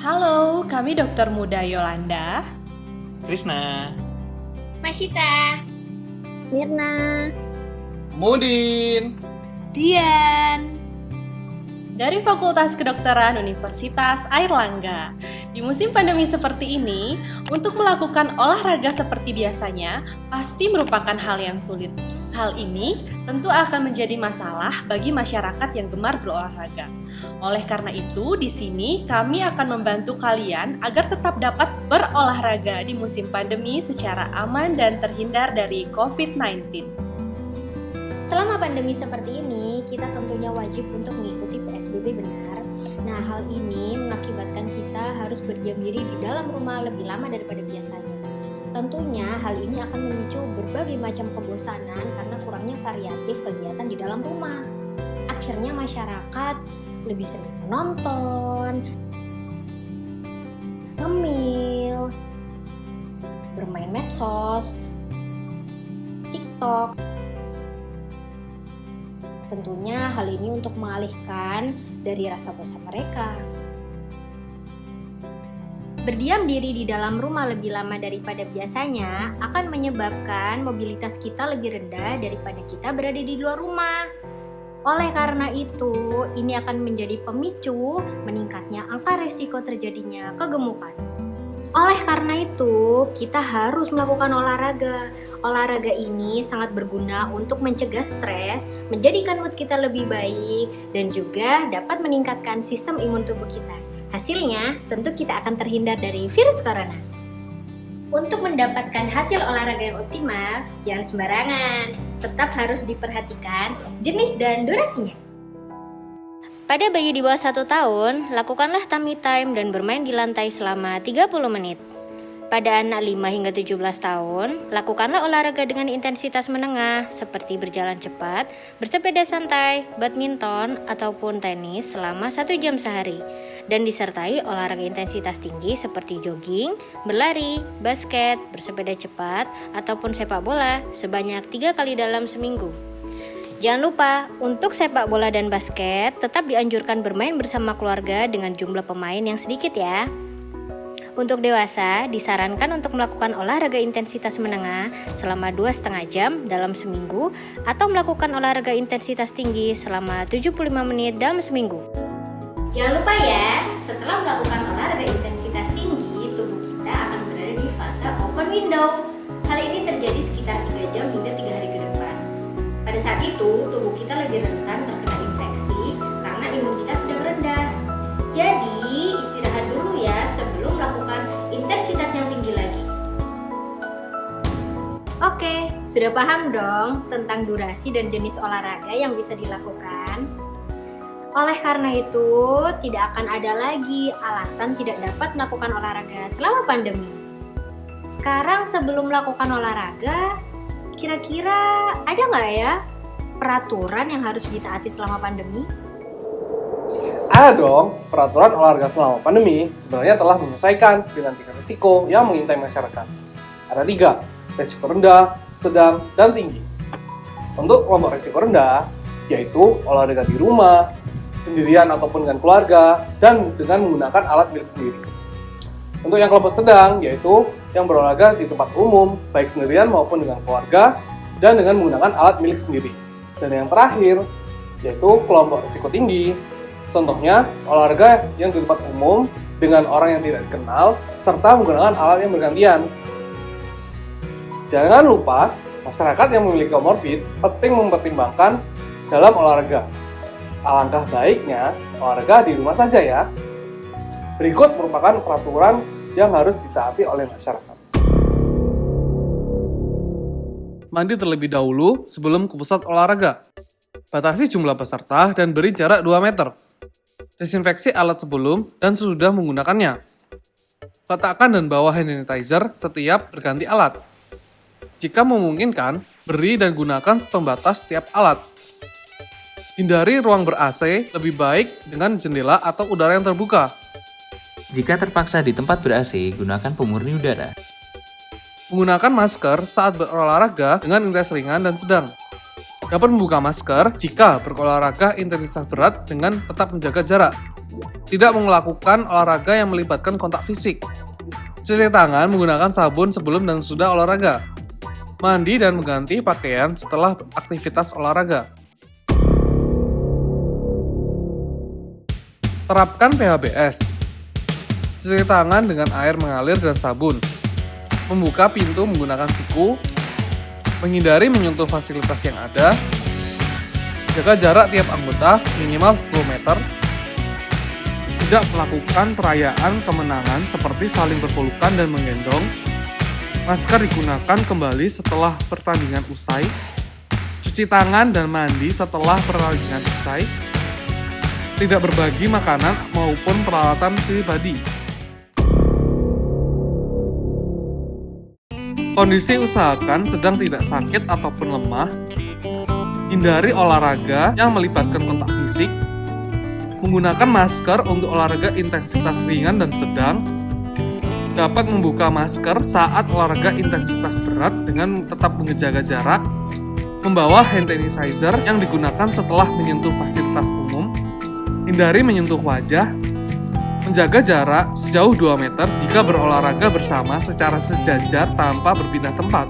Halo, kami Dokter Muda Yolanda, Krisna, Masita, Mirna, Mudin, Dian, dari Fakultas Kedokteran Universitas Airlangga. Di musim pandemi seperti ini, untuk melakukan olahraga seperti biasanya pasti merupakan hal yang sulit. Hal ini tentu akan menjadi masalah bagi masyarakat yang gemar berolahraga. Oleh karena itu, di sini kami akan membantu kalian agar tetap dapat berolahraga di musim pandemi secara aman dan terhindar dari COVID-19. selama pandemi seperti ini, kita tentunya wajib untuk mengikuti PSBB benar. Nah, hal ini mengakibatkan kita harus berdiam diri di dalam rumah lebih lama daripada biasanya. Tentunya hal ini akan memicu berbagai macam kebosanan karena kurangnya variatif kegiatan di dalam rumah. Akhirnya masyarakat lebih sering menonton, ngemil, bermain medsos, TikTok. Tentunya hal ini untuk mengalihkan dari rasa bosan mereka. Berdiam diri di dalam rumah lebih lama daripada biasanya akan menyebabkan mobilitas kita lebih rendah daripada kita berada di luar rumah. Oleh karena itu, ini akan menjadi pemicu meningkatnya angka risiko terjadinya kegemukan. Oleh karena itu, kita harus melakukan olahraga. Olahraga ini sangat berguna untuk mencegah stres, menjadikan mood kita lebih baik, dan juga dapat meningkatkan sistem imun tubuh kita. Hasilnya, tentu kita akan terhindar dari virus corona. Untuk mendapatkan hasil olahraga yang optimal, jangan sembarangan. Tetap harus diperhatikan jenis dan durasinya. Pada bayi di bawah 1 tahun, lakukanlah tummy time dan bermain di lantai selama 30 menit. Pada anak 5 hingga 17 tahun, lakukanlah olahraga dengan intensitas menengah seperti berjalan cepat, bersepeda santai, badminton, ataupun tenis selama 1 jam sehari. Dan disertai olahraga intensitas tinggi seperti jogging, berlari, basket, bersepeda cepat, ataupun sepak bola sebanyak 3 kali dalam seminggu. Jangan lupa, untuk sepak bola dan basket tetap dianjurkan bermain bersama keluarga dengan jumlah pemain yang sedikit ya. Untuk dewasa, disarankan untuk melakukan olahraga intensitas menengah selama 2,5 jam dalam seminggu atau melakukan olahraga intensitas tinggi selama 75 menit dalam seminggu. Jangan lupa ya, setelah melakukan olahraga intensitas tinggi, tubuh kita akan berada di fase open window. Hal ini terjadi sekitar 3 jam hingga 3 hari ke depan. Pada saat itu, tubuh kita lebih rentan terkena infeksi karena imun kita sedang rendah. Jadi, istirahat dulu ya sebelum melakukan intensitas yang tinggi lagi. Oke, sudah paham dong tentang durasi dan jenis olahraga yang bisa dilakukan? Oleh karena itu, tidak akan ada lagi alasan tidak dapat melakukan olahraga selama pandemi. Sekarang sebelum melakukan olahraga, kira-kira ada nggak ya peraturan yang harus ditaati selama pandemi? Ada dong, peraturan olahraga selama pandemi sebenarnya telah menyesuaikan dengan tingkat risiko yang mengintai masyarakat. Ada 3, risiko rendah, sedang, dan tinggi. Untuk kelompok risiko rendah, yaitu olahraga di rumah, sendirian ataupun dengan keluarga, dan dengan menggunakan alat milik sendiri. Untuk yang kelompok sedang, yaitu yang berolahraga di tempat umum, baik sendirian maupun dengan keluarga, dan dengan menggunakan alat milik sendiri. Dan yang terakhir, yaitu kelompok risiko tinggi, contohnya olahraga yang di tempat umum dengan orang yang tidak dikenal, serta menggunakan alat yang bergantian. Jangan lupa, masyarakat yang memiliki komorbid penting mempertimbangkan dalam olahraga. Alangkah baiknya olahraga di rumah saja ya. Berikut merupakan peraturan yang harus ditaati oleh masyarakat. Mandi terlebih dahulu sebelum ke pusat olahraga. Batasi jumlah peserta dan beri jarak 2 meter. Desinfeksi alat sebelum dan sesudah menggunakannya. Letakkan dan bawa hand sanitizer setiap berganti alat. Jika memungkinkan, beri dan gunakan pembatas setiap alat. Hindari ruang ber-AC, lebih baik dengan jendela atau udara yang terbuka. Jika terpaksa di tempat ber-AC, gunakan pemurni udara. Menggunakan masker saat berolahraga dengan intensitas ringan dan sedang. Dapat membuka masker jika berolahraga intensitas berat dengan tetap menjaga jarak. Tidak melakukan olahraga yang melibatkan kontak fisik. Cuci tangan menggunakan sabun sebelum dan sesudah olahraga. Mandi dan mengganti pakaian setelah aktivitas olahraga. Terapkan PHBS. Cuci tangan dengan air mengalir dan sabun. Membuka pintu menggunakan siku. Menghindari menyentuh fasilitas yang ada. Jaga jarak tiap anggota minimal 10 meter. Tidak melakukan perayaan kemenangan seperti saling berpelukan dan menggendong. Masker digunakan kembali setelah pertandingan usai. Cuci tangan dan mandi setelah pertandingan usai. Tidak berbagi makanan maupun peralatan pribadi. Kondisi usahakan sedang tidak sakit ataupun lemah. Hindari olahraga yang melibatkan kontak fisik. Menggunakan masker untuk olahraga intensitas ringan dan sedang. Dapat membuka masker saat olahraga intensitas berat dengan tetap menjaga jarak. Membawa hand sanitizer yang digunakan setelah menyentuh fasilitas umum. Hindari menyentuh wajah. Menjaga jarak sejauh 2 meter jika berolahraga bersama secara sejajar tanpa berpindah tempat.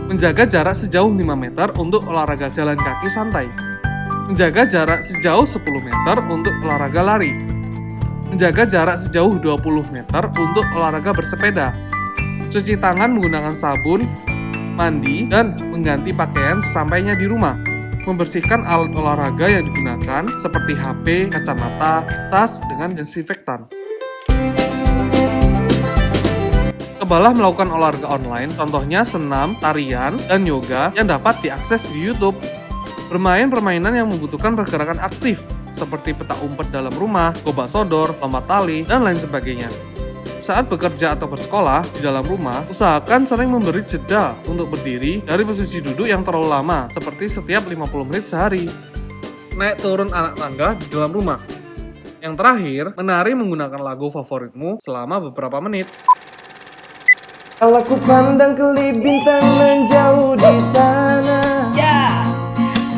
Menjaga jarak sejauh 5 meter untuk olahraga jalan kaki santai. Menjaga jarak sejauh 10 meter untuk olahraga lari. Menjaga jarak sejauh 20 meter untuk olahraga bersepeda. Cuci tangan menggunakan sabun, mandi, dan mengganti pakaian sesampainya di rumah. Membersihkan alat olahraga yang digunakan seperti HP, kacamata, tas dengan desinfektan. Cobalah melakukan olahraga online, contohnya senam, tarian, dan yoga yang dapat diakses di YouTube. Bermain permainan yang membutuhkan pergerakan aktif, seperti petak umpet dalam rumah, gobak sodor, lompat tali, dan lain sebagainya. Saat bekerja atau bersekolah di dalam rumah, usahakan sering memberi jeda untuk berdiri dari posisi duduk yang terlalu lama, seperti setiap 50 menit sehari. Naik turun anak tangga di dalam rumah. Yang terakhir, menari menggunakan lagu favoritmu selama beberapa menit. Kalau ku pandang kelip bintang menjauh di sana,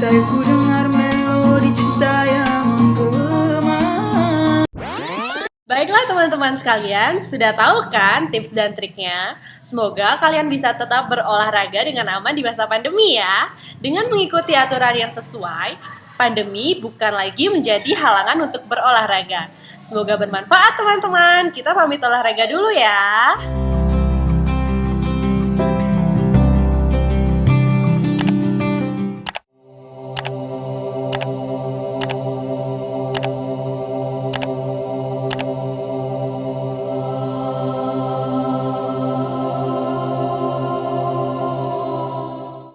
saya ku dengar melodi cinta yang menggema. Baiklah teman-teman sekalian, sudah tahu kan tips dan triknya? Semoga kalian bisa tetap berolahraga dengan aman di masa pandemi ya. Dengan mengikuti aturan yang sesuai, pandemi bukan lagi menjadi halangan untuk berolahraga. Semoga bermanfaat teman-teman. Kita pamit olahraga dulu ya.